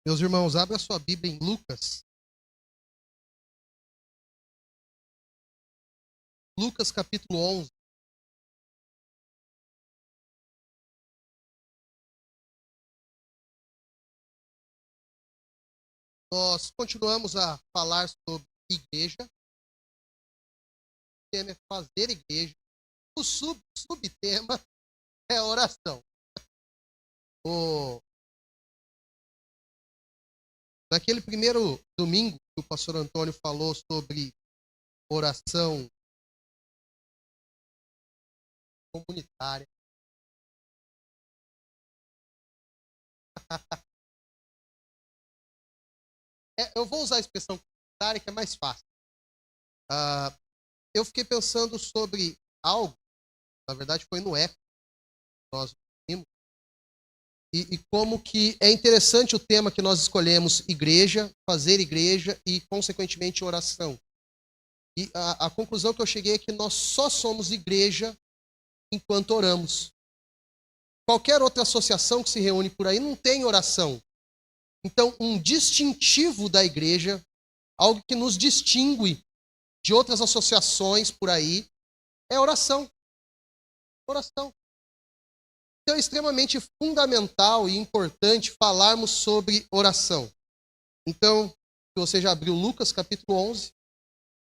Meus irmãos, abra sua Bíblia em Lucas. Lucas capítulo 11. Nós continuamos a falar sobre igreja. O tema é fazer igreja. O subtema é oração. Naquele primeiro domingo que o pastor Antônio falou sobre oração comunitária, eu vou usar a expressão comunitária que é mais fácil. Eu fiquei pensando sobre algo, na verdade foi no eco que nós vimos, e como que é interessante o tema que nós escolhemos, igreja, fazer igreja e, consequentemente, oração. E a conclusão que eu cheguei é que nós só somos igreja enquanto oramos. Qualquer outra associação que se reúne por aí não tem oração. Então, um distintivo da igreja, algo que nos distingue de outras associações por aí, é oração. Oração. Então, é extremamente fundamental e importante falarmos sobre oração. Então, se você já abriu Lucas capítulo 11,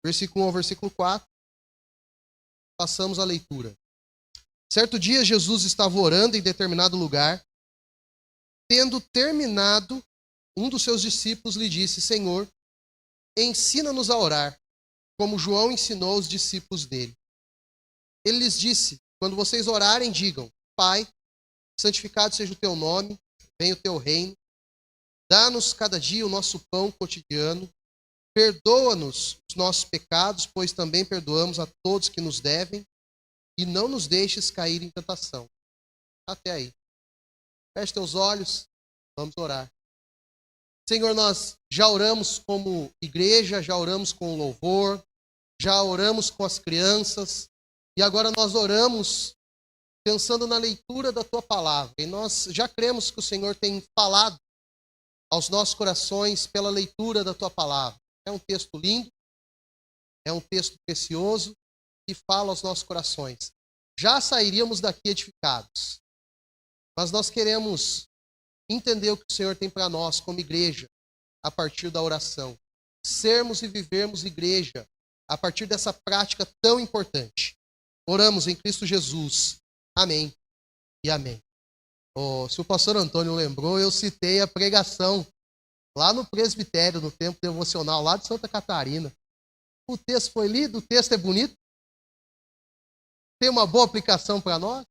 versículo 1 ao versículo 4, passamos a leitura. Certo dia, Jesus estava orando em determinado lugar. Tendo terminado, um dos seus discípulos lhe disse: Senhor, ensina-nos a orar, como João ensinou os discípulos dele. Ele lhes disse: quando vocês orarem, digam: Pai, santificado seja o teu nome, venha o teu reino. Dá-nos cada dia o nosso pão cotidiano. Perdoa-nos os nossos pecados, pois também perdoamos a todos que nos devem. E não nos deixes cair em tentação. Até aí. Feche teus olhos, vamos orar. Senhor, nós já oramos como igreja, já oramos com louvor, já oramos com as crianças, e agora nós oramos pensando na leitura da Tua palavra. E nós já cremos que o Senhor tem falado aos nossos corações pela leitura da Tua palavra. É um texto lindo, é um texto precioso, e fala aos nossos corações. Já sairíamos daqui edificados, mas nós queremos entender o que o Senhor tem para nós como igreja, a partir da oração. Sermos e vivermos igreja, a partir dessa prática tão importante. Oramos em Cristo Jesus. Amém e amém. Se o pastor Antônio lembrou, eu citei a pregação lá no presbitério, no tempo devocional, lá de Santa Catarina. O texto foi lido, o texto é bonito. Tem uma boa aplicação para nós?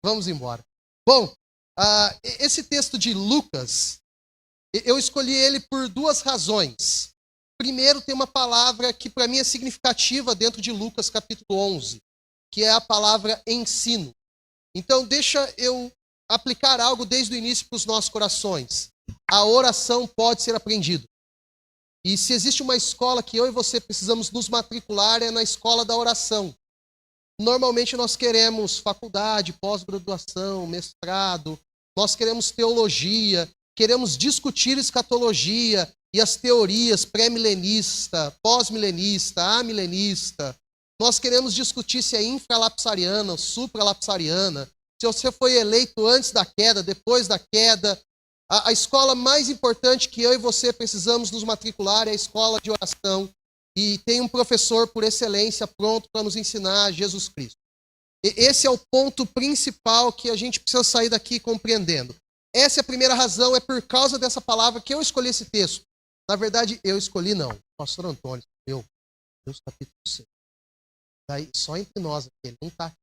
Vamos embora. Bom, esse texto de Lucas, eu escolhi ele por duas razões. Primeiro, tem uma palavra que para mim é significativa dentro de Lucas capítulo 11, que é a palavra ensino. Então, deixa eu aplicar algo desde o início para os nossos corações. A oração pode ser aprendida. E se existe uma escola que eu e você precisamos nos matricular, é na escola da oração. Normalmente nós queremos faculdade, pós-graduação, mestrado, nós queremos teologia, queremos discutir escatologia e as teorias pré-milenista, pós-milenista, amilenista. Nós queremos discutir se é infralapsariana ou supralapsariana, se você foi eleito antes da queda, depois da queda. A escola mais importante que eu e você precisamos nos matricular é a escola de oração. E tem um professor por excelência pronto para nos ensinar Jesus Cristo. E esse é o ponto principal que a gente precisa sair daqui compreendendo. Essa é a primeira razão, é por causa dessa palavra que eu escolhi esse texto. Na verdade, eu escolhi não. O pastor Antônio escolheu Deus capítulo 6. Daí, só entre nós aqui, ele não está aqui.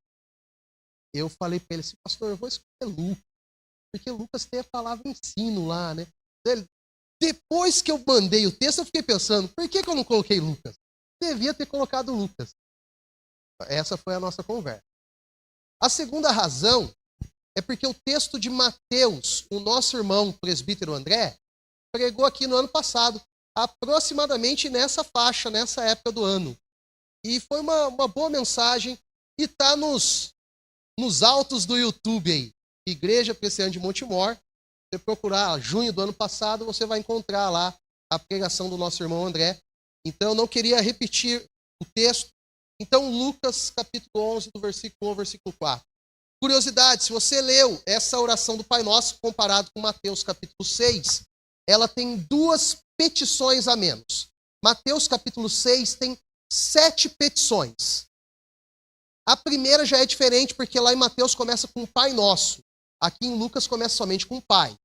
Eu falei para ele assim, pastor, eu vou escolher Lucas. Porque Lucas tem a palavra ensino lá, né? Depois que eu mandei o texto, eu fiquei pensando, por que eu não coloquei Lucas? Devia ter colocado Lucas. Essa foi a nossa conversa. A segunda razão é porque o texto de Mateus, o nosso irmão presbítero André, pregou aqui no ano passado, aproximadamente nessa faixa, nessa época do ano. E foi uma boa mensagem e está nos autos do YouTube aí. Igreja Presbiteriana de Montemor. você procurar junho do ano passado, você vai encontrar lá a pregação do nosso irmão André. Então, eu não queria repetir o texto. Então, Lucas, capítulo 11, do versículo 1 ao versículo 4. Curiosidade, se você leu essa oração do Pai Nosso, comparado com Mateus, capítulo 6, ela tem 2 petições a menos. Mateus, capítulo 6, tem 7 petições. A primeira já é diferente, porque lá em Mateus começa com o Pai Nosso. Aqui em Lucas começa somente com o Pai.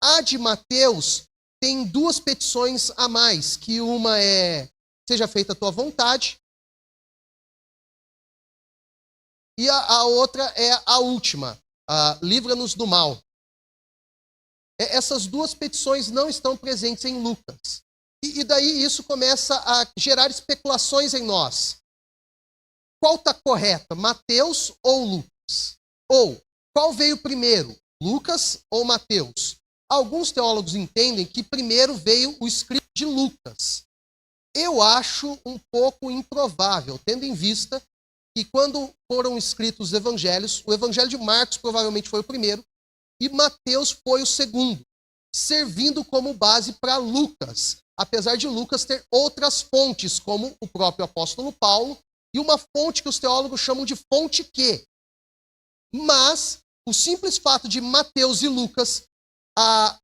A de Mateus tem 2 petições a mais, que uma é, seja feita a tua vontade, e a outra é a última, livra-nos do mal. Essas 2 petições não estão presentes em Lucas. E daí isso começa a gerar especulações em nós. Qual está correta, Mateus ou Lucas? Ou, qual veio primeiro, Lucas ou Mateus? Alguns teólogos entendem que primeiro veio o escrito de Lucas. Eu acho um pouco improvável, tendo em vista que quando foram escritos os evangelhos, o evangelho de Marcos provavelmente foi o primeiro, e Mateus foi o segundo, servindo como base para Lucas, apesar de Lucas ter outras fontes, como o próprio apóstolo Paulo, e uma fonte que os teólogos chamam de fonte Q. Mas o simples fato de Mateus e Lucas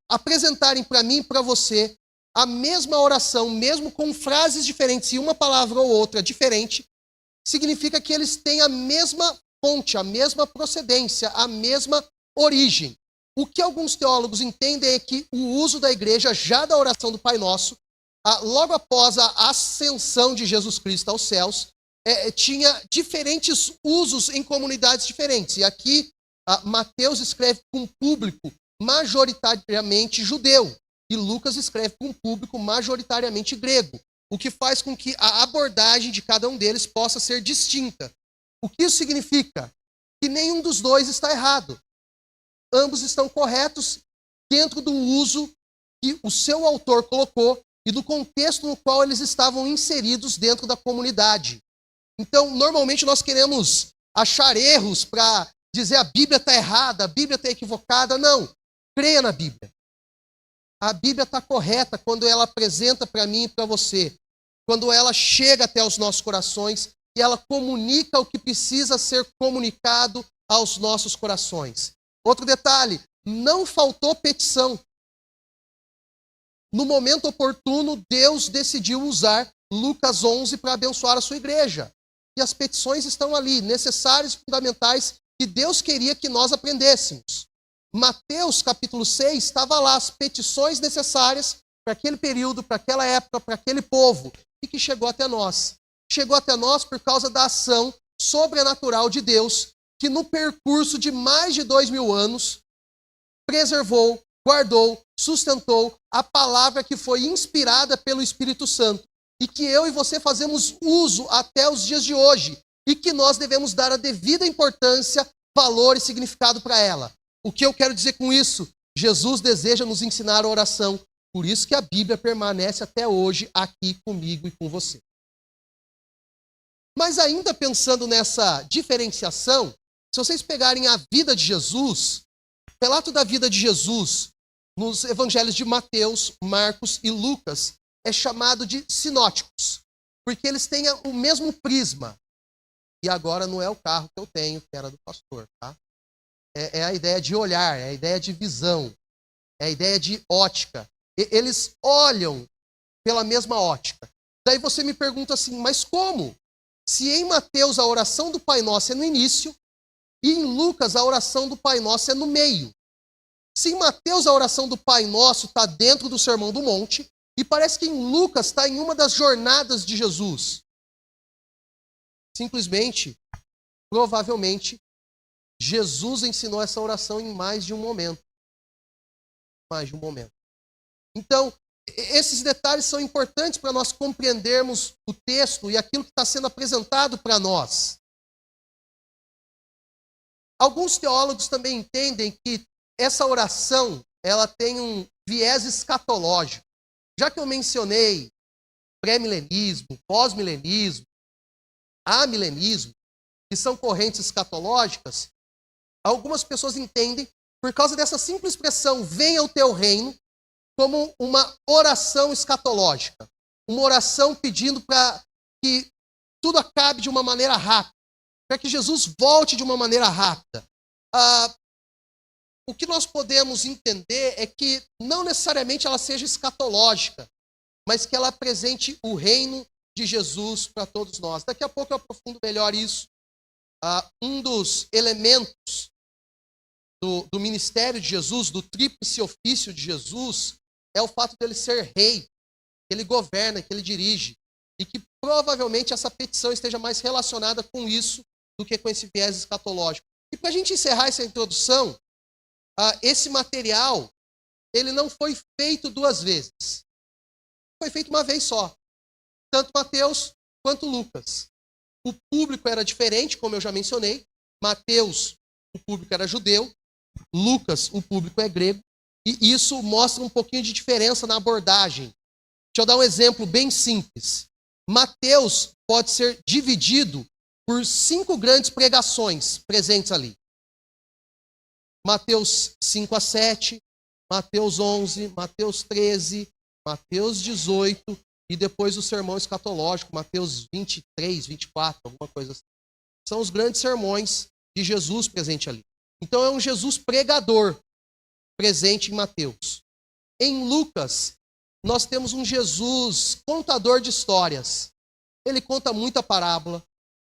apresentarem para mim e para você a mesma oração, mesmo com frases diferentes e uma palavra ou outra diferente, significa que eles têm a mesma fonte, a mesma procedência, a mesma origem. O que alguns teólogos entendem é que o uso da igreja, já da oração do Pai Nosso, logo após a ascensão de Jesus Cristo aos céus, tinha diferentes usos em comunidades diferentes. E aqui, Mateus escreve com um público majoritariamente judeu, e Lucas escreve com um público majoritariamente grego, o que faz com que a abordagem de cada um deles possa ser distinta. O que isso significa? Que nenhum dos dois está errado. Ambos estão corretos dentro do uso que o seu autor colocou e do contexto no qual eles estavam inseridos dentro da comunidade. Então, normalmente nós queremos achar erros para dizer a Bíblia está errada, a Bíblia está equivocada. Não, creia na Bíblia. A Bíblia está correta quando ela apresenta para mim e para você, quando ela chega até os nossos corações e ela comunica o que precisa ser comunicado aos nossos corações. Outro detalhe, não faltou petição. No momento oportuno, Deus decidiu usar Lucas 11 para abençoar a sua igreja. E as petições estão ali, necessárias e fundamentais, que Deus queria que nós aprendêssemos. Mateus capítulo 6 estava lá, as petições necessárias para aquele período, para aquela época, para aquele povo, e que chegou até nós. Chegou até nós por causa da ação sobrenatural de Deus, que no percurso de mais de 2000 anos, preservou, guardou, sustentou a palavra que foi inspirada pelo Espírito Santo, e que eu e você fazemos uso até os dias de hoje, e que nós devemos dar a devida importância, valor e significado para ela. O que eu quero dizer com isso? Jesus deseja nos ensinar a oração, por isso que a Bíblia permanece até hoje aqui comigo e com você. Mas ainda pensando nessa diferenciação, se vocês pegarem a vida de Jesus, o relato da vida de Jesus nos evangelhos de Mateus, Marcos e Lucas é chamado de sinóticos, porque eles têm o mesmo prisma. E agora não é o carro que eu tenho, que era do pastor, tá? É a ideia de olhar, é a ideia de visão, é a ideia de ótica. Eles olham pela mesma ótica. Daí você me pergunta assim, mas como? Se em Mateus a oração do Pai Nosso é no início, e em Lucas a oração do Pai Nosso é no meio. Se em Mateus a oração do Pai Nosso está dentro do Sermão do Monte, e parece que em Lucas está em uma das jornadas de Jesus. Simplesmente, provavelmente, Jesus ensinou essa oração em mais de um momento. Mais de um momento. Então, esses detalhes são importantes para nós compreendermos o texto e aquilo que está sendo apresentado para nós. Alguns teólogos também entendem que essa oração ela tem um viés escatológico. Já que eu mencionei pré-milenismo, pós-milenismo, amilenismo, que são correntes escatológicas, algumas pessoas entendem por causa dessa simples expressão, venha o teu reino, como uma oração escatológica. Uma oração pedindo para que tudo acabe de uma maneira rápida, para que Jesus volte de uma maneira rápida. O que nós podemos entender é que não necessariamente ela seja escatológica, mas que ela apresente o reino de Jesus para todos nós. Daqui a pouco eu aprofundo melhor isso. Um dos elementos do ministério de Jesus, do tríplice ofício de Jesus, é o fato dele ser rei, que ele governa, que ele dirige, e que provavelmente essa petição esteja mais relacionada com isso do que com esse viés escatológico. E para a gente encerrar essa introdução, esse material, ele não foi feito duas vezes. Foi feito uma vez só. Tanto Mateus quanto Lucas. O público era diferente, como eu já mencionei. Mateus, o público era judeu. Lucas, o público é grego. E isso mostra um pouquinho de diferença na abordagem. Deixa eu dar um exemplo bem simples. Mateus pode ser dividido por 5 grandes pregações presentes ali. Mateus 5 a 7, Mateus 11, Mateus 13, Mateus 18 e depois o sermão escatológico, Mateus 23, 24, alguma coisa assim. São os grandes sermões de Jesus presente ali. Então é um Jesus pregador presente em Mateus. Em Lucas, nós temos um Jesus contador de histórias. Ele conta muita parábola,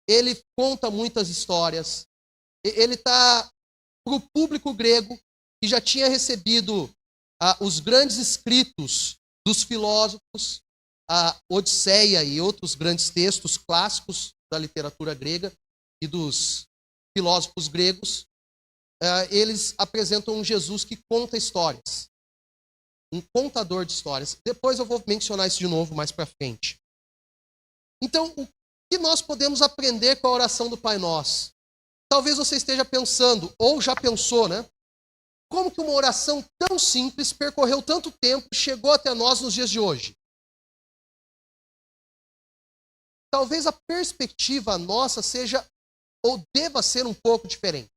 ele conta muitas histórias. Ele está para o público grego que já tinha recebido os grandes escritos dos filósofos, a Odisseia e outros grandes textos clássicos da literatura grega e dos filósofos gregos. Eles apresentam um Jesus que conta histórias, um contador de histórias. Depois eu vou mencionar isso de novo mais para frente. Então, o que nós podemos aprender com a oração do Pai Nosso? Talvez você esteja pensando, ou já pensou, né? Como que uma oração tão simples percorreu tanto tempo e chegou até nós nos dias de hoje? Talvez a perspectiva nossa seja, ou deva ser um pouco diferente.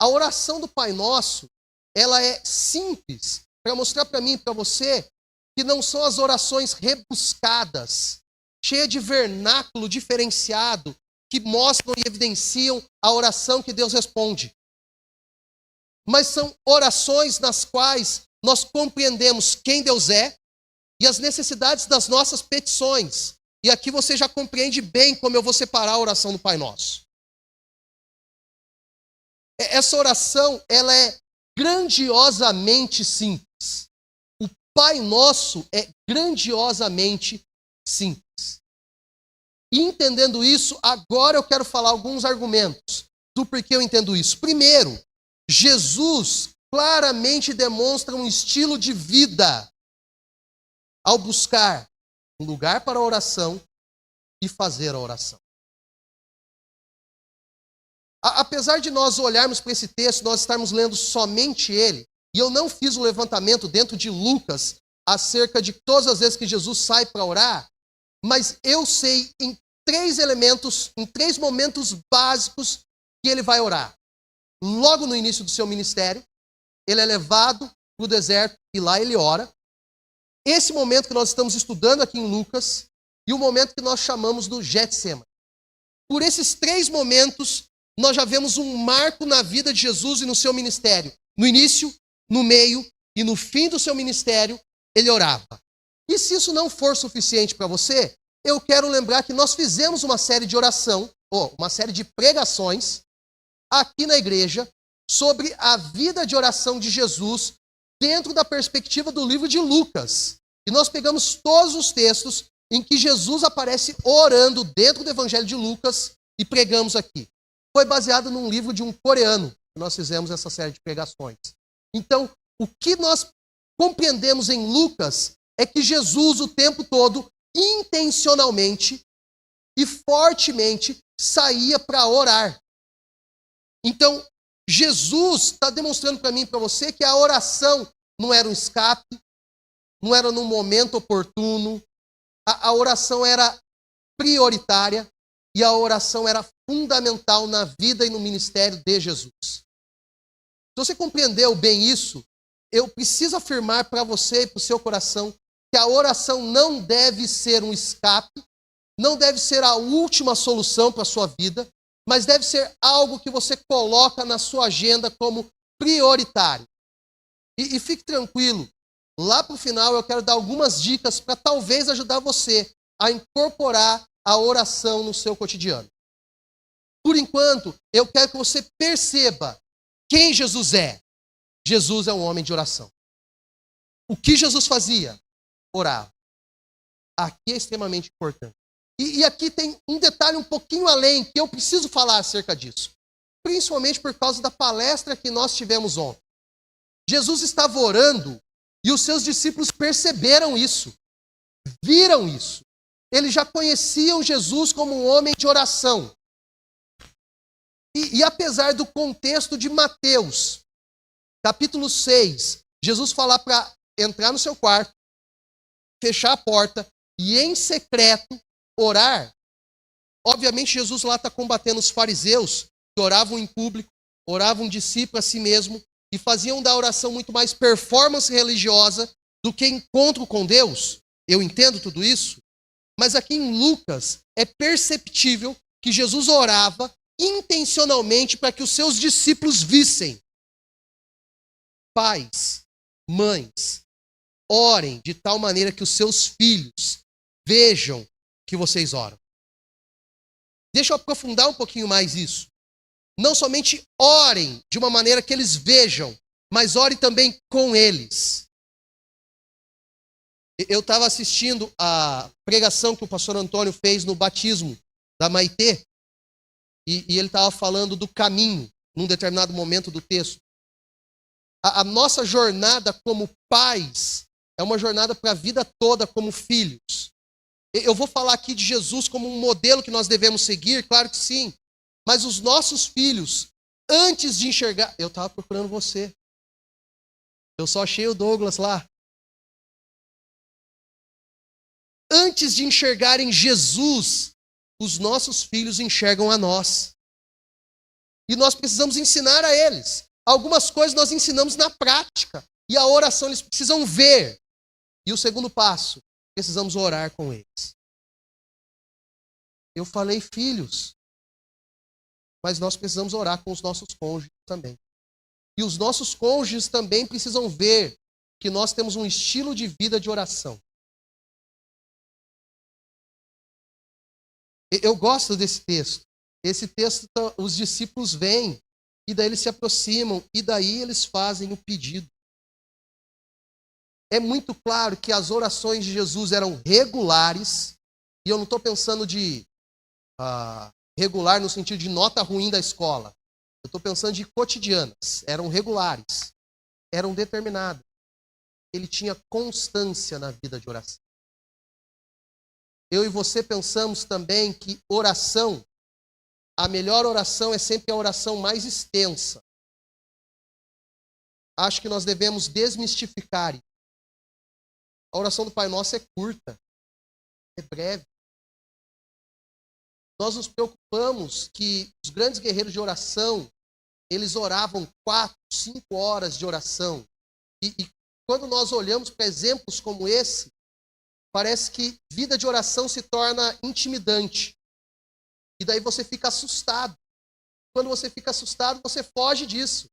A oração do Pai Nosso, ela é simples, para mostrar para mim e para você que não são as orações rebuscadas, cheias de vernáculo diferenciado, que mostram e evidenciam a oração que Deus responde. Mas são orações nas quais nós compreendemos quem Deus é e as necessidades das nossas petições. E aqui você já compreende bem como eu vou separar a oração do Pai Nosso. Essa oração, ela é grandiosamente simples. O Pai Nosso é grandiosamente simples. E entendendo isso, agora eu quero falar alguns argumentos do porquê eu entendo isso. Primeiro, Jesus claramente demonstra um estilo de vida ao buscar um lugar para a oração e fazer a oração. Apesar de nós olharmos para esse texto, nós estarmos lendo somente ele, e eu não fiz o levantamento dentro de Lucas acerca de todas as vezes que Jesus sai para orar, mas eu sei em 3 elementos, em 3 momentos básicos que ele vai orar. Logo no início do seu ministério, ele é levado para o deserto e lá ele ora. Esse momento que nós estamos estudando aqui em Lucas e o momento que nós chamamos do Getsêmani. Por esses 3 momentos, nós já vemos um marco na vida de Jesus e no seu ministério. No início, no meio e no fim do seu ministério, ele orava. E se isso não for suficiente para você, eu quero lembrar que nós fizemos uma série de oração, ou uma série de pregações, aqui na igreja, sobre a vida de oração de Jesus dentro da perspectiva do livro de Lucas. E nós pegamos todos os textos em que Jesus aparece orando dentro do evangelho de Lucas e pregamos aqui. Foi baseado num livro de um coreano que nós fizemos essa série de pregações. Então, o que nós compreendemos em Lucas é que Jesus o tempo todo, intencionalmente e fortemente, saía para orar. Então, Jesus está demonstrando para mim e para você que a oração não era um escape, não era num momento oportuno, a oração era prioritária e a oração era fundamental na vida e no ministério de Jesus. Se você compreendeu bem isso, eu preciso afirmar para você e para o seu coração que a oração não deve ser um escape, não deve ser a última solução para a sua vida, mas deve ser algo que você coloca na sua agenda como prioritário. E fique tranquilo, lá para o final eu quero dar algumas dicas para talvez ajudar você a incorporar a oração no seu cotidiano. Por enquanto, eu quero que você perceba quem Jesus é. Jesus é um homem de oração. O que Jesus fazia? Orava. Aqui é extremamente importante. E aqui tem um detalhe um pouquinho além, que eu preciso falar acerca disso. Principalmente por causa da palestra que nós tivemos ontem. Jesus estava orando e os seus discípulos perceberam isso. Viram isso. Eles já conheciam Jesus como um homem de oração. E apesar do contexto de Mateus, capítulo 6, Jesus falar para entrar no seu quarto, fechar a porta e em secreto orar. Obviamente Jesus lá está combatendo os fariseus que oravam em público, oravam de si para si mesmo e faziam da oração muito mais performance religiosa do que encontro com Deus. Eu entendo tudo isso, mas aqui em Lucas é perceptível que Jesus orava intencionalmente para que os seus discípulos vissem. Pais, mães, orem de tal maneira que os seus filhos vejam que vocês oram. Deixa eu aprofundar um pouquinho mais isso. Não somente orem de uma maneira que eles vejam, mas orem também com eles. Eu estava assistindo a pregação que o pastor Antônio fez no batismo da Maitê, e ele estava falando do caminho, num determinado momento do texto. A nossa jornada como pais é uma jornada para a vida toda como filhos. Eu vou falar aqui de Jesus como um modelo que nós devemos seguir, claro que sim. Mas os nossos filhos, antes de enxergar... Eu estava procurando você. Eu só achei o Douglas lá. Antes de enxergarem Jesus, os nossos filhos enxergam a nós. E nós precisamos ensinar a eles. Algumas coisas nós ensinamos na prática. E a oração eles precisam ver. E o segundo passo, precisamos orar com eles. Eu falei filhos, mas nós precisamos orar com os nossos cônjuges também. E os nossos cônjuges também precisam ver que nós temos um estilo de vida de oração. Eu gosto desse texto. Esse texto, os discípulos vêm, e daí eles se aproximam, e daí eles fazem o pedido. É muito claro que as orações de Jesus eram regulares, e eu não estou pensando de regular no sentido de nota ruim da escola. Eu estou pensando de cotidianas. Eram regulares, eram determinadas. Ele tinha constância na vida de oração. Eu e você pensamos também que oração, a melhor oração é sempre a oração mais extensa. Acho que nós devemos desmistificar isso. A oração do Pai Nosso é curta, é breve. Nós nos preocupamos que os grandes guerreiros de oração, eles oravam 4, 5 horas de oração. E quando nós olhamos para exemplos como esse, parece que vida de oração se torna intimidante. E daí você fica assustado. Quando você fica assustado, você foge disso.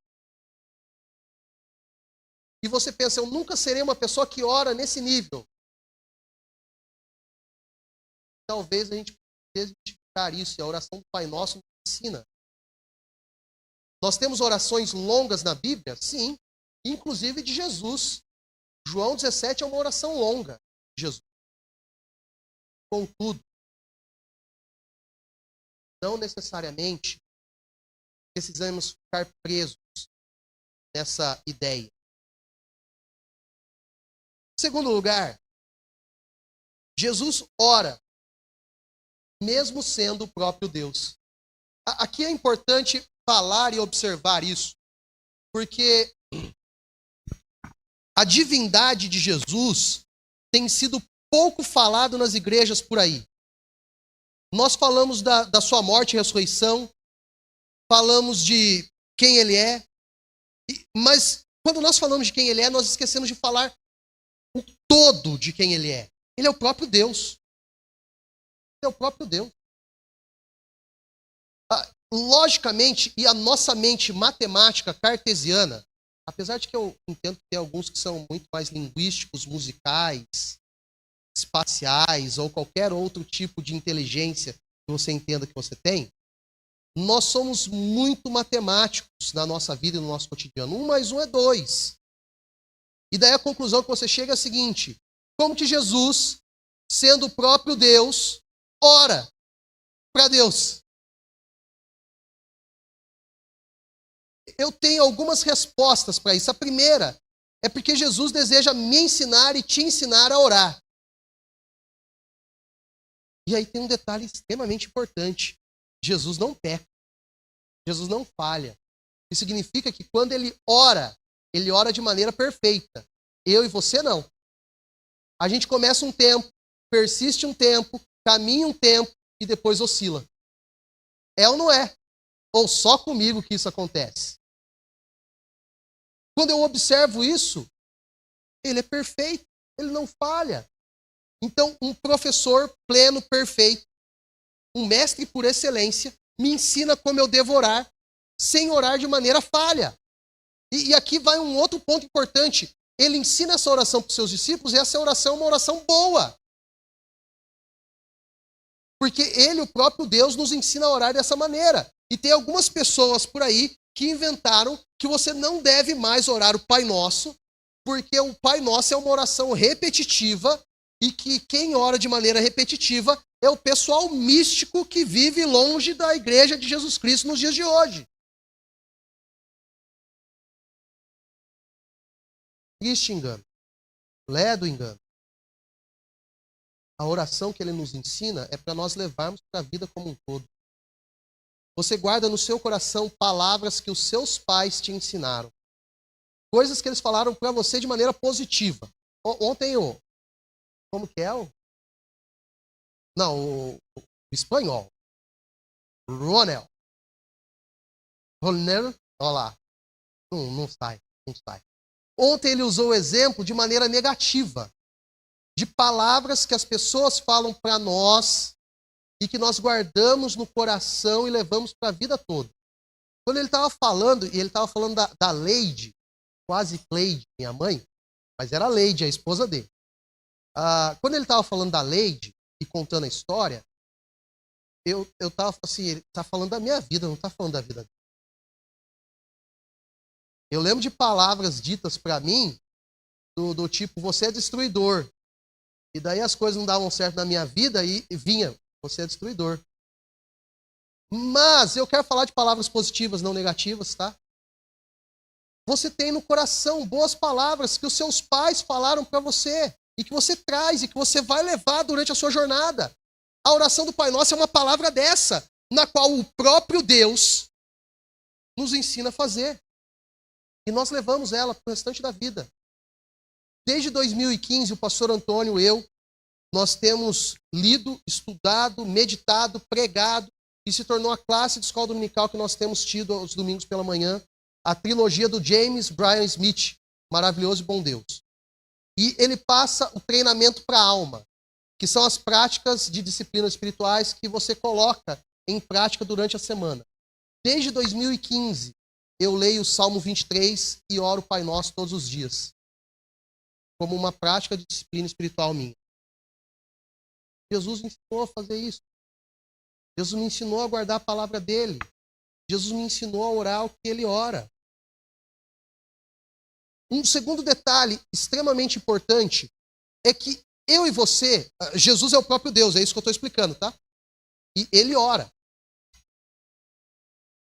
E você pensa, eu nunca serei uma pessoa que ora nesse nível. Talvez a gente precise identificar isso, e a oração do Pai Nosso nos ensina. Nós temos orações longas na Bíblia? Sim, inclusive de Jesus. João 17 é uma oração longa de Jesus. Contudo, não necessariamente precisamos ficar presos nessa ideia. Em segundo lugar, Jesus ora, mesmo sendo o próprio Deus. Aqui é importante falar e observar isso, porque a divindade de Jesus tem sido pouco falado nas igrejas por aí. Nós falamos da sua morte e ressurreição, falamos de quem ele é, Mas quando nós falamos de quem ele é, nós esquecemos de falar o todo de quem ele é. Ele é o próprio Deus. Ele é o próprio Deus. Logicamente, e a nossa mente matemática cartesiana, apesar de que eu entendo que tem alguns que são muito mais linguísticos, musicais, espaciais ou qualquer outro tipo de inteligência que você entenda que você tem, nós somos muito matemáticos na nossa vida e no nosso cotidiano. 1 mais 1 é 2. E daí a conclusão que você chega é a seguinte: como que Jesus, sendo o próprio Deus, ora para Deus? Eu tenho algumas respostas para isso. A primeira é porque Jesus deseja me ensinar e te ensinar a orar. E aí tem um detalhe extremamente importante. Jesus não peca. Jesus não falha. Isso significa que quando ele ora de maneira perfeita. Eu e você não. A gente começa um tempo, persiste um tempo, caminha um tempo e depois oscila. É ou não é? Ou só comigo que isso acontece? Quando eu observo isso, ele é perfeito, ele não falha. Então, um professor pleno, perfeito, um mestre por excelência, me ensina como eu devo orar, sem orar de maneira falha. E aqui vai um outro ponto importante. Ele ensina essa oração para os seus discípulos e essa oração é uma oração boa. Porque ele, o próprio Deus, nos ensina a orar dessa maneira. E tem algumas pessoas por aí que inventaram que você não deve mais orar o Pai Nosso, porque o Pai Nosso é uma oração repetitiva e que quem ora de maneira repetitiva é o pessoal místico que vive longe da igreja de Jesus Cristo nos dias de hoje. Triste engano. Ledo engano. A oração que ele nos ensina é para nós levarmos para a vida como um todo. Você guarda no seu coração palavras que os seus pais te ensinaram. Coisas que eles falaram para você de maneira positiva. Ontem como que é o... Não, o espanhol. Ronel. Olha lá. Não sai. Ontem ele usou o exemplo de maneira negativa. De palavras que as pessoas falam para nós e que nós guardamos no coração e levamos para a vida toda. Quando ele estava falando, e ele estava falando da Leide, quase Cleide, minha mãe, mas era a Leide, a esposa dele. Quando ele estava falando da Leide e contando a história, eu estava assim, ele está falando da minha vida, não está falando da vida dele. Eu lembro de palavras ditas para mim, do tipo, você é destruidor. E daí as coisas não davam certo na minha vida e vinha, você é destruidor. Mas eu quero falar de palavras positivas, não negativas, tá? Você tem no coração boas palavras que os seus pais falaram para você e que você traz e que você vai levar durante a sua jornada. A oração do Pai Nosso é uma palavra dessa, na qual o próprio Deus nos ensina a fazer. E nós levamos ela para o restante da vida. Desde 2015, o pastor Antônio e eu, nós temos lido, estudado, meditado, pregado, e se tornou a classe de escola dominical que nós temos tido aos domingos pela manhã, a trilogia do James Bryan Smith, Maravilhoso e Bom Deus. E ele passa o treinamento para a alma, que são as práticas de disciplinas espirituais que você coloca em prática durante a semana. Desde 2015, eu leio o Salmo 23 e oro o Pai Nosso todos os dias, como uma prática de disciplina espiritual minha. Jesus me ensinou a fazer isso. Jesus me ensinou a guardar a palavra dele. Jesus me ensinou a orar o que ele ora. Um segundo detalhe extremamente importante é que eu e você, Jesus é o próprio Deus, é isso que eu estou explicando, tá? E ele ora.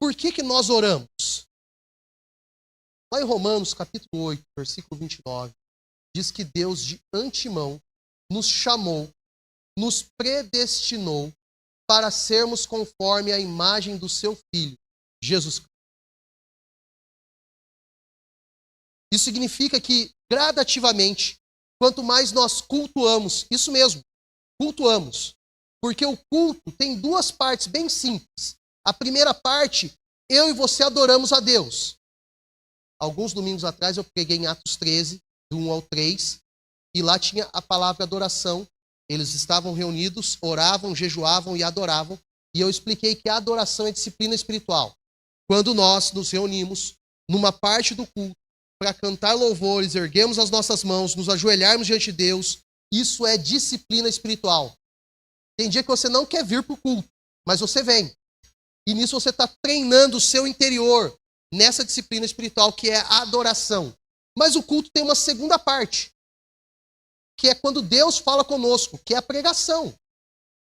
Por que nós oramos? Lá em Romanos, capítulo 8, versículo 29, diz que Deus de antemão nos chamou, nos predestinou para sermos conforme a imagem do seu Filho, Jesus Cristo. Isso significa que, gradativamente, quanto mais nós cultuamos, isso mesmo, cultuamos, porque o culto tem duas partes bem simples. A primeira parte, eu e você adoramos a Deus. alguns domingos atrás eu preguei em Atos 13, do 1 ao 3, e lá tinha a palavra adoração. Eles estavam reunidos, oravam, jejuavam e adoravam. E eu expliquei que a adoração é disciplina espiritual. Quando nós nos reunimos numa parte do culto para cantar louvores, erguemos as nossas mãos, nos ajoelharmos diante de Deus, isso é disciplina espiritual. Tem dia que você não quer vir para o culto, mas você vem. E nisso você está treinando o seu interior nessa disciplina espiritual que é a adoração. Mas o culto tem uma segunda parte, que é quando Deus fala conosco, que é a pregação.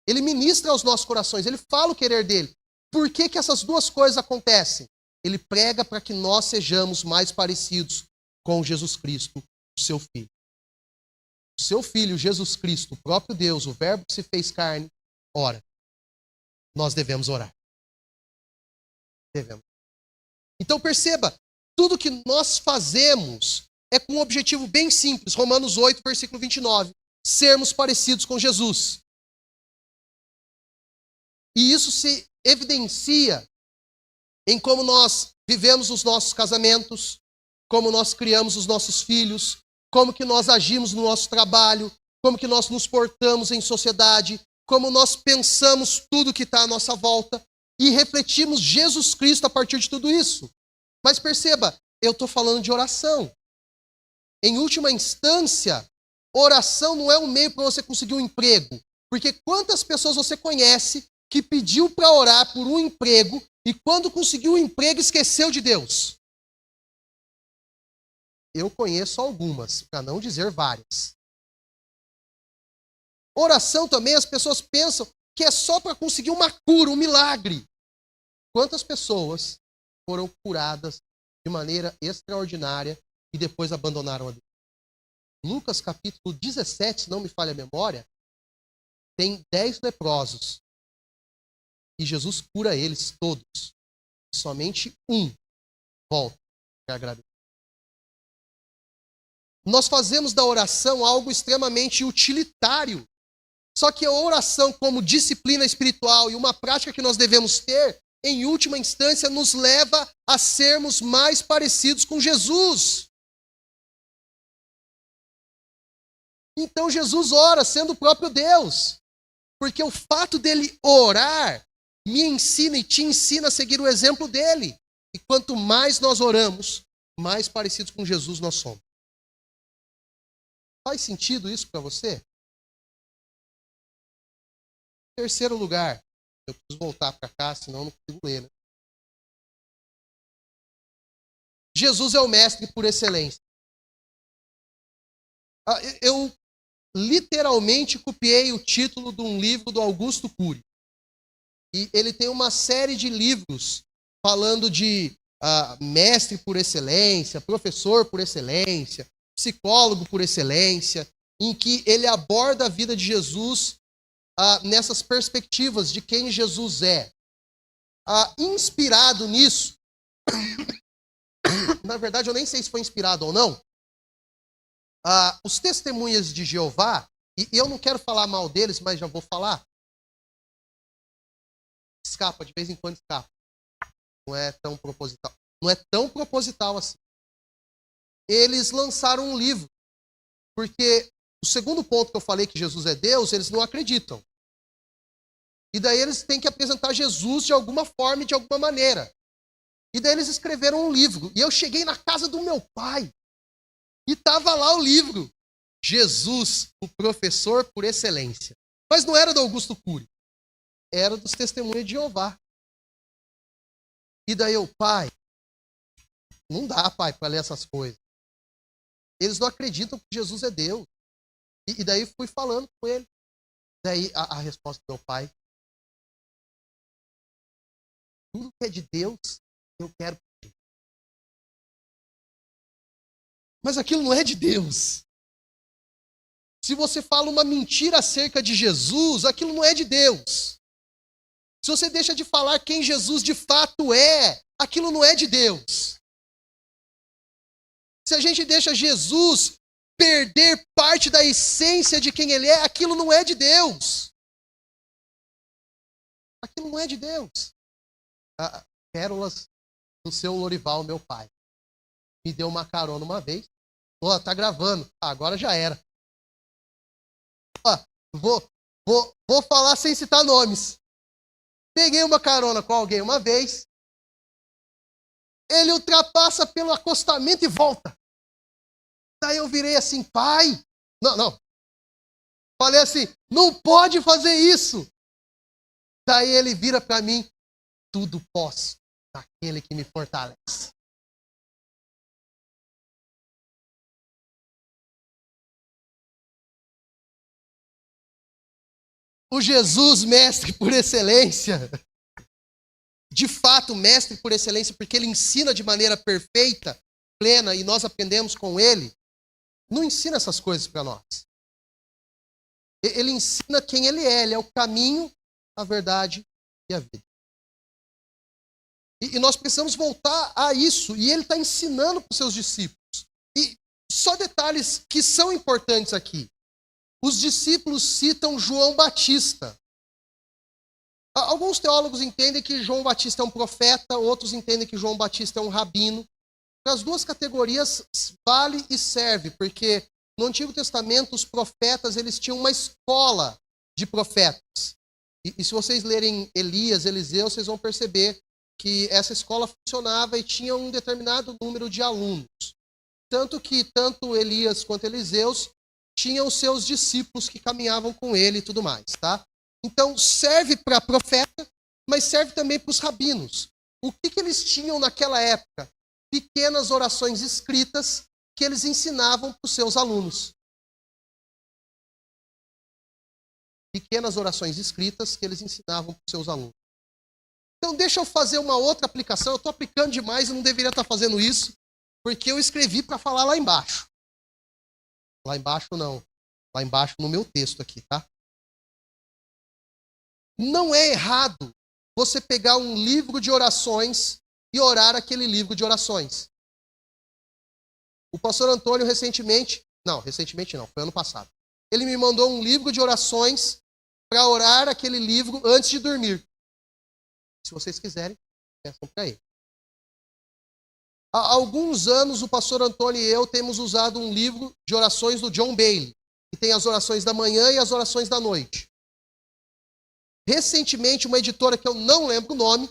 Ele ministra aos nossos corações, ele fala o querer dele. Por que que essas duas coisas acontecem? Ele prega para que nós sejamos mais parecidos com Jesus Cristo, o seu Filho. O seu Filho, Jesus Cristo, o próprio Deus, o Verbo que se fez carne, ora. Nós devemos orar. Devemos. Então perceba, tudo que nós fazemos é com um objetivo bem simples. Romanos 8, versículo 29. Sermos parecidos com Jesus. E isso se evidencia em como nós vivemos os nossos casamentos, como nós criamos os nossos filhos, como que nós agimos no nosso trabalho, como que nós nos portamos em sociedade, como nós pensamos tudo que está à nossa volta e refletimos Jesus Cristo a partir de tudo isso. Mas perceba, eu estou falando de oração. Em última instância, oração não é um meio para você conseguir um emprego. Porque quantas pessoas você conhece que pediu para orar por um emprego e quando conseguiu o emprego esqueceu de Deus? Eu conheço algumas, para não dizer várias. Oração também, as pessoas pensam que é só para conseguir uma cura, um milagre. Quantas pessoas foram curadas de maneira extraordinária e depois abandonaram a Deus? Lucas capítulo 17, se não me falha a memória, tem 10 leprosos. E Jesus cura eles todos. Somente um volta para agradecer. Nós fazemos da oração algo extremamente utilitário. Só que a oração como disciplina espiritual e uma prática que nós devemos ter, em última instância, nos leva a sermos mais parecidos com Jesus. Então Jesus ora sendo o próprio Deus. Porque o fato dele orar me ensina e te ensina a seguir o exemplo dele. E quanto mais nós oramos, mais parecidos com Jesus nós somos. Faz sentido isso para você? Terceiro lugar, eu preciso voltar para cá, senão eu não consigo ler, né? Jesus é o mestre por excelência. Eu literalmente copiei o título de um livro do Augusto Cury. E ele tem uma série de livros falando de mestre por excelência, professor por excelência, psicólogo por excelência, em que ele aborda a vida de Jesus nessas perspectivas de quem Jesus é. Inspirado nisso, na verdade eu nem sei se foi inspirado ou não, os testemunhas de Jeová, e eu não quero falar mal deles, mas já vou falar, escapa, de vez em quando escapa. Não é tão proposital. Não é tão proposital assim. Eles lançaram um livro, porque o segundo ponto que eu falei que Jesus é Deus, eles não acreditam. E daí eles têm que apresentar Jesus de alguma forma e de alguma maneira. E daí eles escreveram um livro. E eu cheguei na casa do meu pai e estava lá o livro. Jesus, o professor por excelência. Mas não era do Augusto Cury. Era dos Testemunhas de Jeová. E daí eu, pai, não dá, pai, para ler essas coisas. Eles não acreditam que Jesus é Deus. E daí fui falando com ele. Daí a resposta do meu pai: tudo que é de Deus, eu quero. Mas aquilo não é de Deus. Se você fala uma mentira acerca de Jesus, aquilo não é de Deus. Se você deixa de falar quem Jesus de fato é, aquilo não é de Deus. Se a gente deixa Jesus perder parte da essência de quem ele é, aquilo não é de Deus. Aquilo não é de Deus. Pérolas do seu Lorival, meu pai. me deu uma carona uma vez. Ó, tá gravando. Agora já era. Ó, vou falar sem citar nomes. Peguei uma carona com alguém uma vez. Ele ultrapassa pelo acostamento e volta. Daí eu virei assim, pai. Não. Falei assim, não pode fazer isso. Daí ele vira para mim, tudo posso naquele que me fortalece. O Jesus, mestre por excelência, de fato, mestre por excelência, porque ele ensina de maneira perfeita, plena, e nós aprendemos com ele, não ensina essas coisas para nós. Ele ensina quem ele é o caminho, a verdade e a vida. E nós precisamos voltar a isso, e ele está ensinando para os seus discípulos. E só detalhes que são importantes aqui. Os discípulos citam João Batista. Alguns teólogos entendem que João Batista é um profeta, outros entendem que João Batista é um rabino. Para as duas categorias vale e serve, porque no Antigo Testamento os profetas eles tinham uma escola de profetas. E se vocês lerem Elias, Eliseu, vocês vão perceber que essa escola funcionava e tinha um determinado número de alunos. Tanto que tanto Elias quanto Eliseus tinham os seus discípulos que caminhavam com ele e tudo mais, tá? Então serve para profeta, mas serve também para os rabinos. O que eles tinham naquela época? Pequenas orações escritas que eles ensinavam para os seus alunos. Pequenas orações escritas que eles ensinavam para os seus alunos. Então deixa eu fazer uma outra aplicação. Eu estou aplicando demais e não deveria estar fazendo isso, porque eu escrevi para falar lá embaixo. Lá embaixo não. Lá embaixo no meu texto aqui, tá? Não é errado você pegar um livro de orações e orar aquele livro de orações. O pastor Antônio recentemente não, foi ano passado. Ele me mandou um livro de orações para orar aquele livro antes de dormir. Se vocês quiserem, peçam para ele. Há alguns anos, o pastor Antônio e eu temos usado um livro de orações do John Bailey, que tem as orações da manhã e as orações da noite. Recentemente, uma editora que eu não lembro o nome,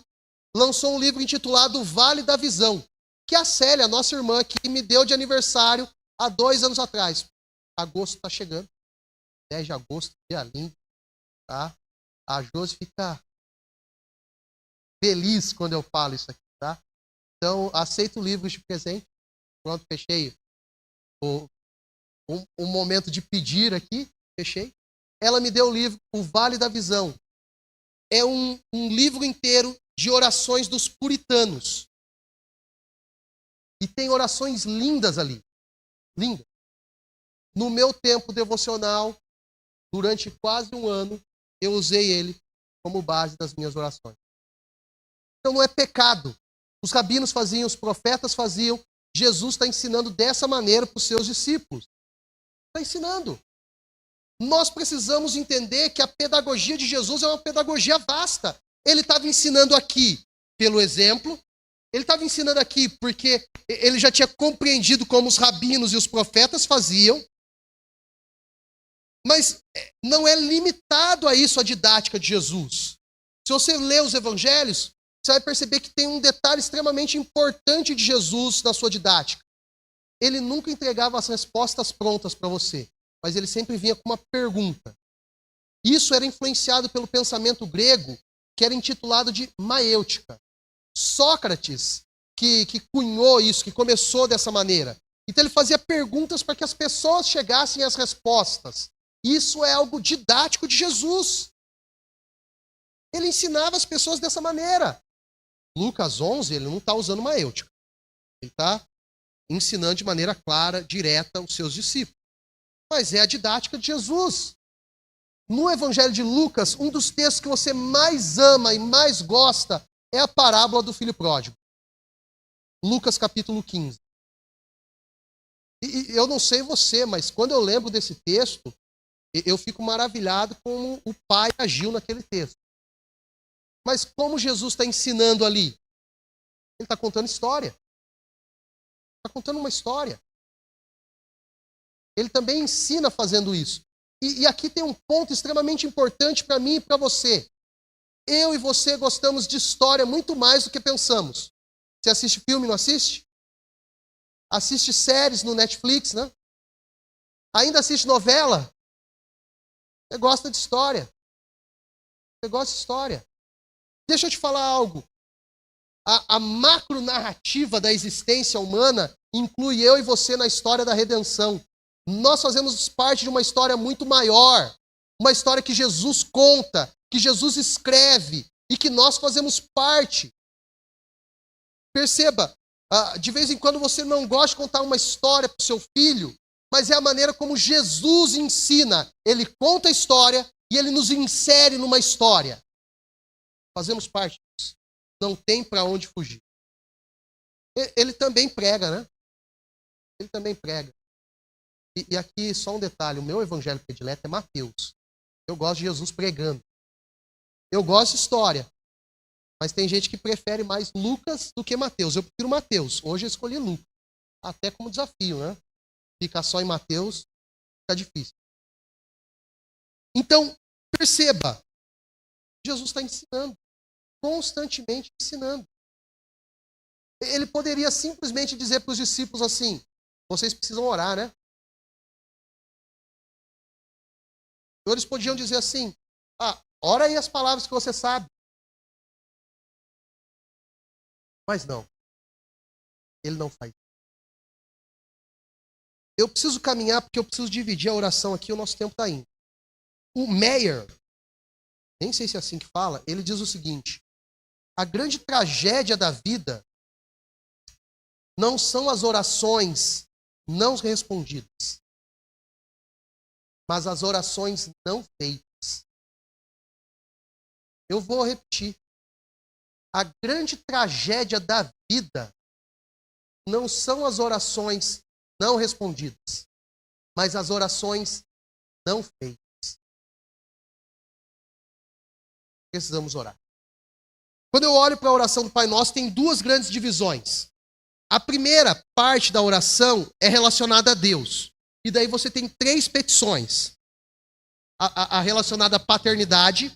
lançou um livro intitulado Vale da Visão, que a Célia, nossa irmã, que me deu de aniversário há 2 anos atrás. Agosto está chegando. 10 de agosto, dia lindo. Tá? A Josi fica feliz quando eu falo isso aqui, tá? Então, aceito livros de presente. Pronto, fechei um momento de pedir aqui, fechei. Ela me deu o livro, O Vale da Visão. É um livro inteiro de orações dos puritanos. E tem orações lindas ali. Lindas. No meu tempo devocional, durante quase 1 ano, eu usei ele como base das minhas orações. Então não é pecado. Os rabinos faziam, os profetas faziam. Jesus está ensinando dessa maneira para os seus discípulos. Está ensinando. Nós precisamos entender que a pedagogia de Jesus é uma pedagogia vasta. Ele estava ensinando aqui pelo exemplo. Ele estava ensinando aqui porque ele já tinha compreendido como os rabinos e os profetas faziam. Mas não é limitado a isso a didática de Jesus. Se você ler os evangelhos, você vai perceber que tem um detalhe extremamente importante de Jesus na sua didática. Ele nunca entregava as respostas prontas para você, mas ele sempre vinha com uma pergunta. Isso era influenciado pelo pensamento grego, que era intitulado de maêutica. Sócrates, que cunhou isso, que começou dessa maneira. Então ele fazia perguntas para que as pessoas chegassem às respostas. Isso é algo didático de Jesus. Ele ensinava as pessoas dessa maneira. Lucas 11, ele não está usando maêutica. Ele está ensinando de maneira clara, direta, os seus discípulos. Mas é a didática de Jesus. No Evangelho de Lucas, um dos textos que você mais ama e mais gosta é a parábola do filho pródigo. Lucas capítulo 15. E eu não sei você, mas quando eu lembro desse texto, eu fico maravilhado como o pai agiu naquele texto. Mas como Jesus está ensinando ali? Ele está contando história. Está contando uma história. Ele também ensina fazendo isso. E aqui tem um ponto extremamente importante para mim e para você. Eu e você gostamos de história muito mais do que pensamos. Você assiste filme, não assiste? Assiste séries no Netflix, né? Ainda assiste novela? Você gosta de história. Você gosta de história. Deixa eu te falar algo. A macronarrativa da existência humana inclui eu e você na história da redenção. Nós fazemos parte de uma história muito maior. Uma história que Jesus conta, que Jesus escreve e que nós fazemos parte. Perceba, de vez em quando você não gosta de contar uma história para o seu filho, mas é a maneira como Jesus ensina. Ele conta a história e ele nos insere numa história. Fazemos parte disso. Não tem para onde fugir. Ele também prega, né? Ele também prega. E aqui só um detalhe, o meu evangelho predileto é Mateus. Eu gosto de Jesus pregando. Eu gosto de história. Mas tem gente que prefere mais Lucas do que Mateus. Eu prefiro Mateus. Hoje eu escolhi Lucas. Até como desafio, né? Ficar só em Mateus fica difícil. Então, perceba. Jesus está ensinando. Constantemente ensinando. Ele poderia simplesmente dizer para os discípulos assim, vocês precisam orar, né? Eles podiam dizer assim, ora aí as palavras que você sabe. Mas não. Ele não faz. Eu preciso caminhar porque eu preciso dividir a oração aqui, o nosso tempo está indo. O Meyer, nem sei se é assim que fala, ele diz o seguinte, a grande tragédia da vida não são as orações não respondidas, mas as orações não feitas. Eu vou repetir. A grande tragédia da vida não são as orações não respondidas, mas as orações não feitas. Precisamos orar. Quando eu olho para a oração do Pai Nosso, tem duas grandes divisões. A primeira parte da oração é relacionada a Deus. E daí você tem três petições. A relacionada à paternidade.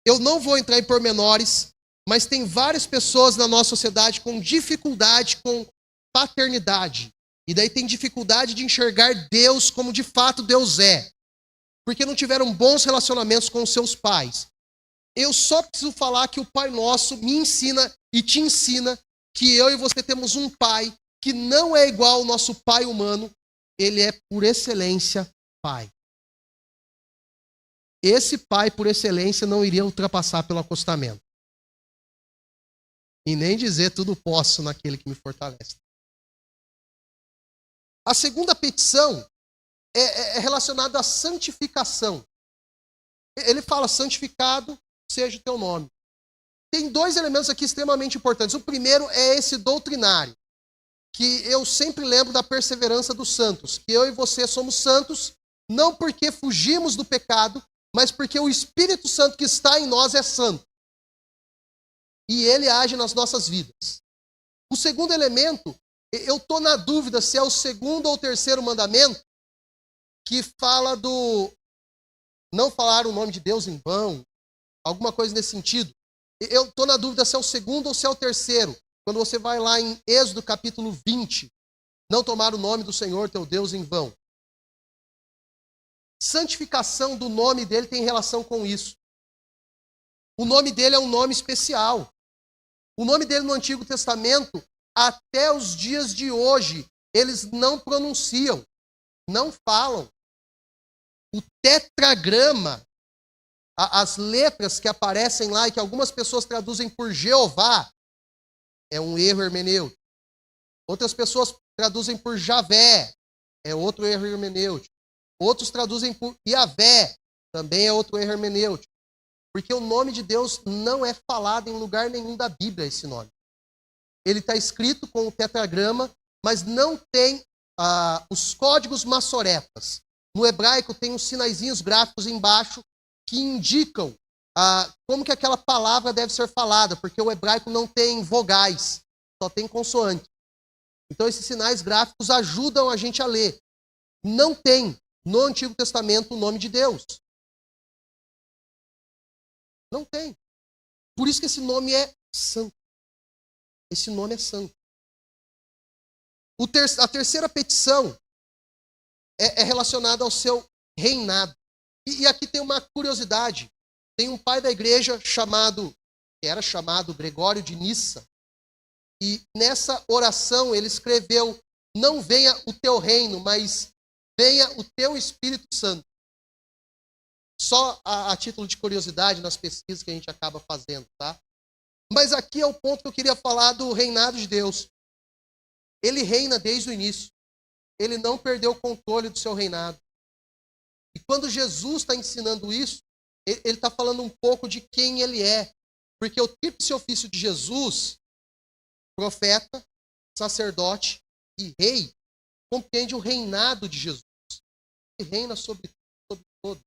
Eu não vou entrar em pormenores, mas tem várias pessoas na nossa sociedade com dificuldade com paternidade. E daí tem dificuldade de enxergar Deus como de fato Deus é. Porque não tiveram bons relacionamentos com os seus pais. Eu só preciso falar que o Pai Nosso me ensina e te ensina que eu e você temos um Pai que não é igual ao nosso Pai humano. Ele é, por excelência, Pai. Esse Pai, por excelência, não iria ultrapassar pelo acostamento. E nem dizer tudo posso naquele que me fortalece. A segunda petição é relacionada à santificação. Ele fala, santificado seja o teu nome. Tem dois elementos aqui extremamente importantes. O primeiro é esse doutrinário, que eu sempre lembro da perseverança dos santos, que eu e você somos santos, não porque fugimos do pecado, mas porque o Espírito Santo que está em nós é santo. E ele age nas nossas vidas. O segundo elemento, eu estou na dúvida se é o segundo ou o terceiro mandamento, que fala do não falar o nome de Deus em vão, alguma coisa nesse sentido. Eu estou na dúvida se é o segundo ou se é o terceiro. Quando você vai lá em Êxodo capítulo 20, não tomar o nome do Senhor teu Deus em vão. Santificação do nome dele tem relação com isso. O nome dele é um nome especial. O nome dele no Antigo Testamento, até os dias de hoje, eles não pronunciam, não falam. O tetragrama, as letras que aparecem lá e que algumas pessoas traduzem por Jeová, é um erro hermenêutico. Outras pessoas traduzem por Javé, é outro erro hermenêutico. Outros traduzem por Iavé, também é outro erro hermenêutico. Porque o nome de Deus não é falado em lugar nenhum da Bíblia, esse nome. Ele está escrito com o tetragrama, mas não tem os códigos maçoretas. No hebraico tem uns sinaizinhos gráficos embaixo que indicam como que aquela palavra deve ser falada, porque o hebraico não tem vogais, só tem consoante. Então esses sinais gráficos ajudam a gente a ler. Não tem no Antigo Testamento o nome de Deus. Não tem. Por isso que esse nome é santo. Esse nome é santo. A terceira petição é relacionada ao seu reinado. E aqui tem uma curiosidade. Tem um pai da igreja que era chamado Gregório de Nissa. E nessa oração ele escreveu: não venha o teu reino, mas venha o teu Espírito Santo. Só a título de curiosidade nas pesquisas que a gente acaba fazendo, tá? Mas aqui é o ponto que eu queria falar do reinado de Deus. Ele reina desde o início. Ele não perdeu o controle do seu reinado. E quando Jesus está ensinando isso, ele está falando um pouco de quem ele é. Porque o tríplice ofício de Jesus, profeta, sacerdote e rei, compreende o reinado de Jesus. Ele reina sobre todo.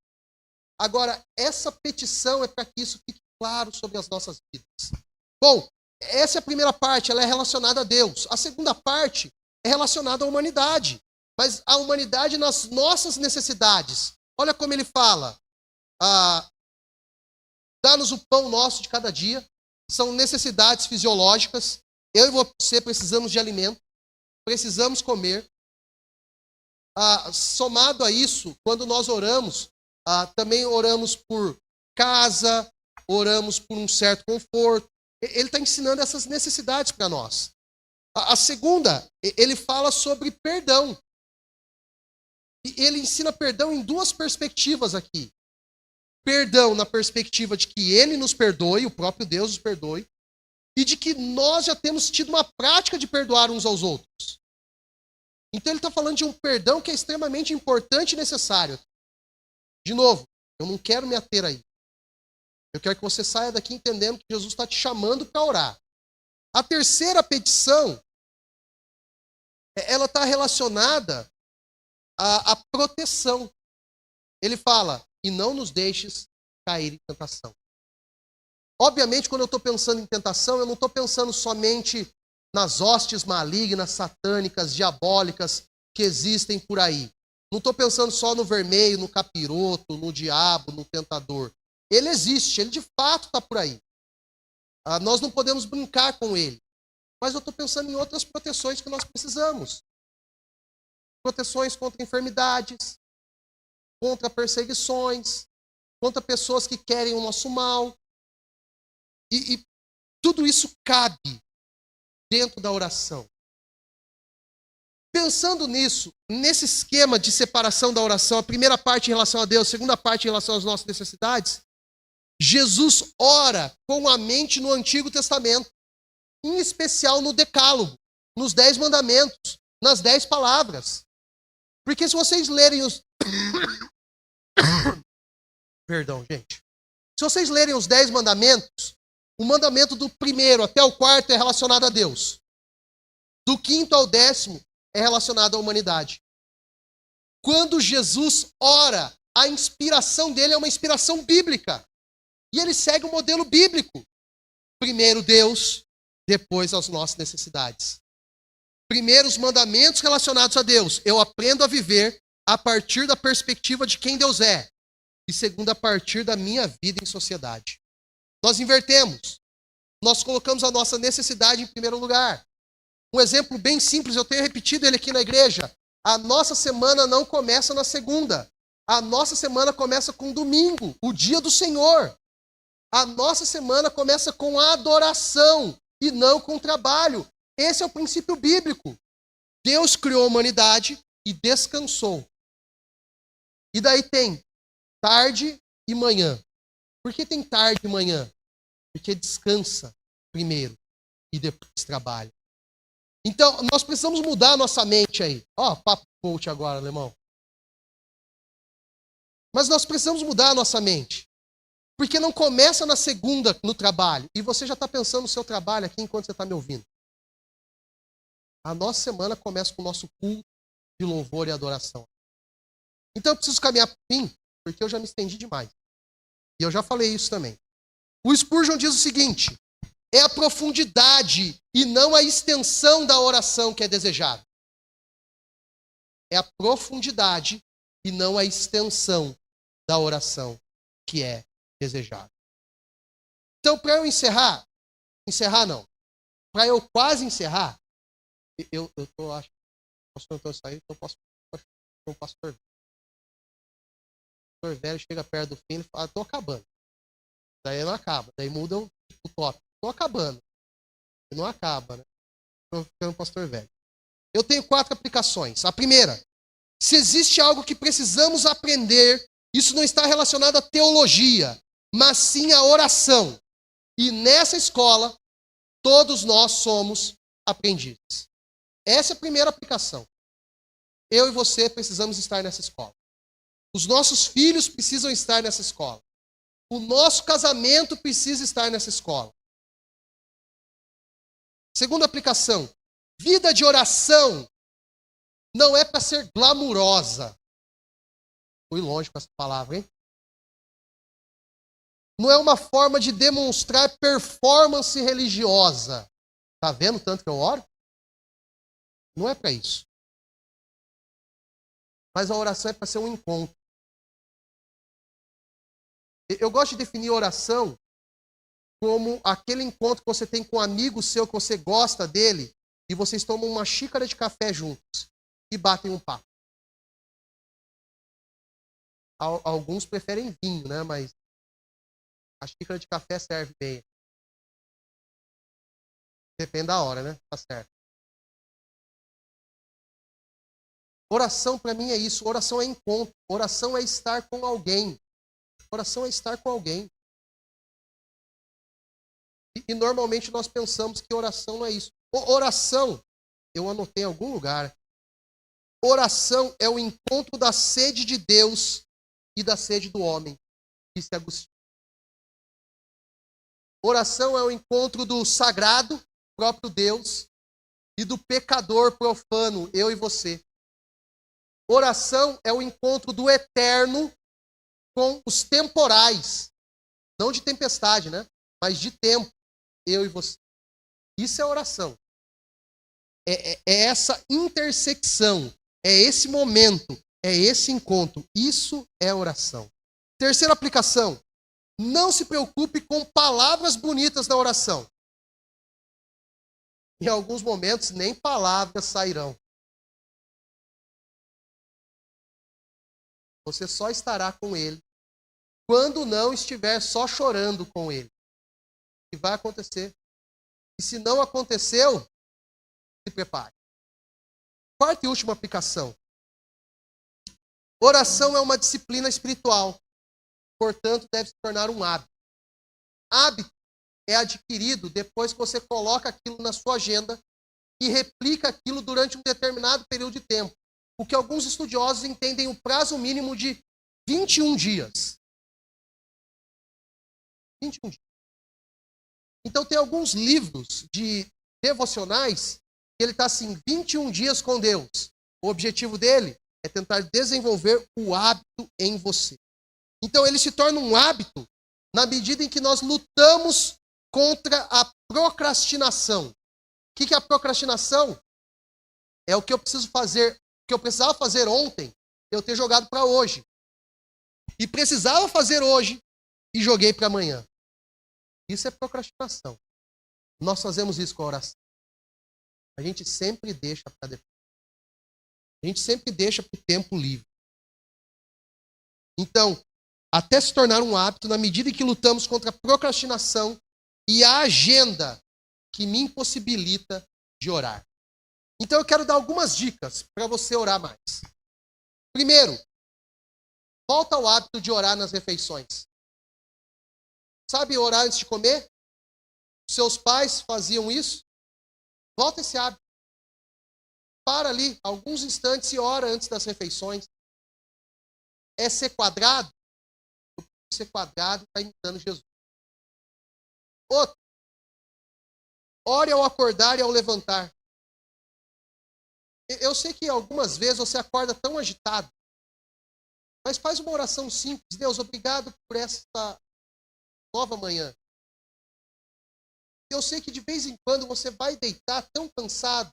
Agora, essa petição é para que isso fique claro sobre as nossas vidas. Bom, essa é a primeira parte, ela é relacionada a Deus. A segunda parte é relacionada à humanidade. Mas a humanidade nas nossas necessidades. Olha como ele fala. Dá-nos o pão nosso de cada dia. São necessidades fisiológicas. Eu e você precisamos de alimento. Precisamos comer. Somado a isso, quando nós oramos, também oramos por casa, oramos por um certo conforto. Ele está ensinando essas necessidades para nós. A segunda, ele fala sobre perdão. E ele ensina perdão em duas perspectivas aqui. Perdão na perspectiva de que ele nos perdoe, o próprio Deus nos perdoe, e de que nós já temos tido uma prática de perdoar uns aos outros. Então ele está falando de um perdão que é extremamente importante e necessário. De novo, eu não quero me ater aí. Eu quero que você saia daqui entendendo que Jesus está te chamando para orar. A terceira petição, ela está relacionada à proteção. Ele fala: e não nos deixes cair em tentação. Obviamente, quando eu estou pensando em tentação, eu não estou pensando somente nas hostes malignas, satânicas, diabólicas que existem por aí. Não estou pensando só no vermelho, no capiroto, no diabo, no tentador. Ele existe, ele de fato está por aí. Nós não podemos brincar com ele. Mas eu estou pensando em outras proteções que nós precisamos. Proteções contra enfermidades, contra perseguições, contra pessoas que querem o nosso mal. E tudo isso cabe dentro da oração. Pensando nisso, nesse esquema de separação da oração, a primeira parte em relação a Deus, a segunda parte em relação às nossas necessidades, Jesus ora com a mente no Antigo Testamento, em especial no Decálogo, nos 10 mandamentos, nas 10 palavras. Porque se vocês lerem os... Perdão, gente. Se vocês lerem os 10 mandamentos, o mandamento do primeiro até o quarto é relacionado a Deus. Do quinto ao 10º é relacionado à humanidade. Quando Jesus ora, a inspiração dele é uma inspiração bíblica. E ele segue o modelo bíblico. Primeiro Deus, depois as nossas necessidades. Primeiro os mandamentos relacionados a Deus. Eu aprendo a viver a partir da perspectiva de quem Deus é. E segundo, a partir da minha vida em sociedade. Nós invertemos. Nós colocamos a nossa necessidade em primeiro lugar. Um exemplo bem simples, eu tenho repetido ele aqui na igreja. A nossa semana não começa na segunda. A nossa semana começa com domingo, o dia do Senhor. A nossa semana começa com a adoração e não com o trabalho. Esse é o princípio bíblico. Deus criou a humanidade e descansou. E daí tem tarde e manhã. Por que tem tarde e manhã? Porque descansa primeiro e depois trabalha. Então, nós precisamos mudar a nossa mente aí. Papo coach agora, alemão. Mas nós precisamos mudar a nossa mente. Porque não começa na segunda no trabalho. E você já está pensando no seu trabalho aqui enquanto você está me ouvindo. A nossa semana começa com o nosso culto de louvor e adoração. Então eu preciso caminhar para o fim, porque eu já me estendi demais. E eu já falei isso também. O Spurgeon diz o seguinte: É a profundidade e não a extensão da oração que é desejada. É a profundidade e não a extensão da oração que é desejada. Então, para eu encerrar não, para eu quase encerrar, eu acho que o pastor Antônio saiu, então eu posso com o pastor velho. O pastor velho chega perto do fim e fala, estou acabando. Daí não acaba, daí muda o tópico. Estou acabando. E não acaba, né? Estou ficando pastor velho. Eu tenho 4 aplicações. A primeira, se existe algo que precisamos aprender, isso não está relacionado à teologia, mas sim à oração. E nessa escola, todos nós somos aprendizes. Essa é a primeira aplicação. Eu e você precisamos estar nessa escola. Os nossos filhos precisam estar nessa escola. O nosso casamento precisa estar nessa escola. Segunda aplicação. Vida de oração não é para ser glamurosa. Fui longe com essa palavra, hein? Não é uma forma de demonstrar performance religiosa. Tá vendo tanto que eu oro? Não é para isso. Mas a oração é para ser um encontro. Eu gosto de definir oração como aquele encontro que você tem com um amigo seu, que você gosta dele, e vocês tomam uma xícara de café juntos e batem um papo. Alguns preferem vinho, né? Mas a xícara de café serve bem. Depende da hora, né? Tá certo. Oração para mim é isso. Oração é encontro. Oração é estar com alguém. Oração é estar com alguém. E normalmente nós pensamos que oração não é isso. Oração, eu anotei em algum lugar. Oração é o encontro da sede de Deus e da sede do homem, disse Agostinho. Oração é o encontro do sagrado, próprio Deus, e do pecador profano, eu e você. Oração é o encontro do eterno com os temporais, não de tempestade, né? Mas de tempo, eu e você. Isso é oração. É essa intersecção, é esse momento, é esse encontro. Isso é oração. Terceira aplicação. Não se preocupe com palavras bonitas na oração. Em alguns momentos, nem palavras sairão. Você só estará com ele quando não estiver só chorando com ele. O que vai acontecer? E se não aconteceu, se prepare. Quarta e última aplicação. Oração é uma disciplina espiritual. Portanto, deve se tornar um hábito. Hábito é adquirido depois que você coloca aquilo na sua agenda e replica aquilo durante um determinado período de tempo. O que alguns estudiosos entendem o prazo mínimo de 21 dias. 21 dias. Então, tem alguns livros de devocionais que ele está assim, 21 dias com Deus. O objetivo dele é tentar desenvolver o hábito em você. Então, ele se torna um hábito na medida em que nós lutamos contra a procrastinação. O que é a procrastinação? É o que eu preciso fazer, o que eu precisava fazer ontem, eu ter jogado para hoje. E precisava fazer hoje e joguei para amanhã. Isso é procrastinação. Nós fazemos isso com a oração. A gente sempre deixa para depois. A gente sempre deixa para o tempo livre. Então, até se tornar um hábito, na medida em que lutamos contra a procrastinação e a agenda que me impossibilita de orar. Então, eu quero dar algumas dicas para você orar mais. Primeiro, volta ao hábito de orar nas refeições. Sabe orar antes de comer? Seus pais faziam isso? Volta esse hábito. Para ali, alguns instantes e ora antes das refeições. É ser quadrado? Ser quadrado está imitando Jesus. Outro. Ore ao acordar e ao levantar. Eu sei que algumas vezes você acorda tão agitado, mas faz uma oração simples. Deus, obrigado por esta nova manhã. Eu sei que de vez em quando você vai deitar tão cansado,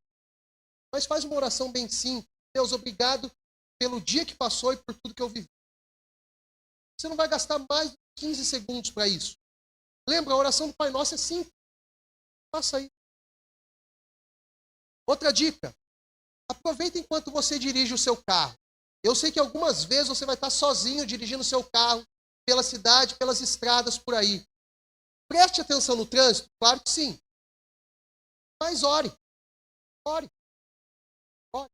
mas faz uma oração bem simples. Deus, obrigado pelo dia que passou e por tudo que eu vivi. Você não vai gastar mais de 15 segundos para isso. Lembra, a oração do Pai Nosso é simples. Faça aí. Outra dica. Aproveita enquanto você dirige o seu carro. Eu sei que algumas vezes você vai estar sozinho dirigindo o seu carro pela cidade, pelas estradas por aí. Preste atenção no trânsito? Claro que sim. Mas ore. Ore. Ore.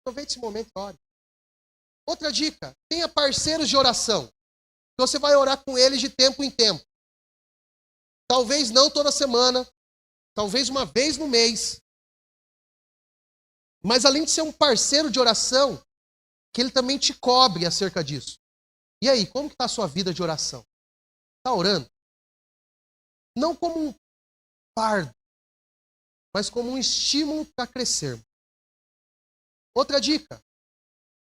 Aproveite esse momento e ore. Outra dica. Tenha parceiros de oração. Você vai orar com eles de tempo em tempo. Talvez não toda semana. Talvez uma vez no mês. Mas além de ser um parceiro de oração, que ele também te cobre acerca disso. E aí, como está a sua vida de oração? Está orando? Não como um fardo, mas como um estímulo para crescer. Outra dica.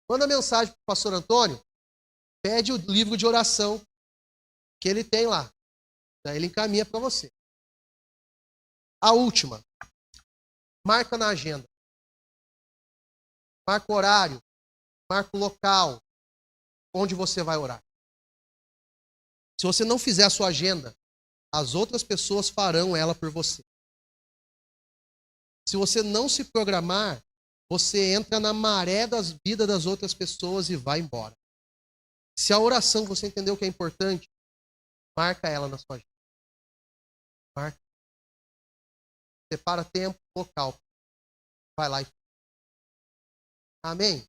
Manda mensagem para o pastor Antônio, pede o livro de oração que ele tem lá. Daí ele encaminha para você. A última. Marca na agenda. Marca o horário. Marca o local onde você vai orar. Se você não fizer a sua agenda, as outras pessoas farão ela por você. Se você não se programar, você entra na maré das vidas das outras pessoas e vai embora. Se a oração você entendeu que é importante, marca ela na sua agenda. Marca. Separa tempo, local. Vai lá e... Amém?